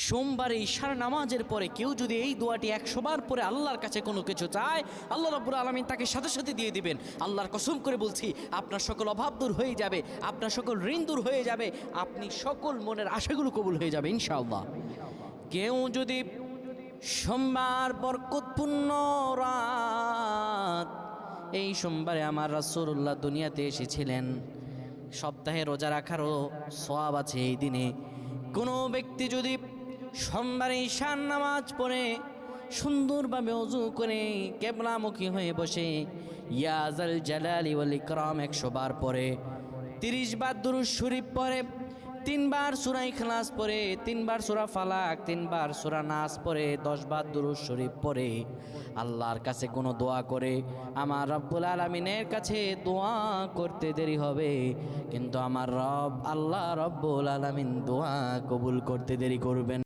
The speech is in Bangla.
সোমবারে ঈশার নামাজের পরে কেউ যদি এই দোয়াটি 100 বার পরে আল্লাহর কাছে কোনো কিছু চায়, আল্লাহ রাব্বুল আলামিন তাকে সাথে সাথে দিয়ে দিবেন। আল্লাহর কসম করে বলছি, আপনার সকল অভাব দূর হয়ে যাবে, আপনার সকল ঋণ দূর হয়ে যাবে, আপনি সকল মনের আশাগুলো কবুল হয়ে যাবে ইনশাআল্লাহ। কেউ যদি সোমবার বরকতপূর্ণ রাত, এই সোমবারে আমার রাসূলুল্লাহ দুনিয়াতে এসেছিলেন, সপ্তাহে রোজা রাখারও সওয়াব আছে এই দিনে। কোনো ব্যক্তি যদি সোমবারে ঈশার নামাজ পড়ে সুন্দরভাবে ওযু করে কিবলামুখী হয়ে বসে ইয়া যাল জালালি ওয়াল ইকরাম 100 বার পড়ে, 30 বার দুরূদ শরীফ পড়ে, 3 বার সূরা ইখলাস পড়ে, 3 বার সূরা ফালাক, 3 বার সূরা নাস পড়ে, 10 বার দুরূদ শরীফ পড়ে, আল্লাহর কাছে কোনো দোয়া করে, আমার রব্বুল আলামিনের কাছে দোয়া করতে দেরি হবে, কিন্তু আমার রব আল্লাহ রব্বুল আলামিন দোয়া কবুল করতে দেরি করবেন।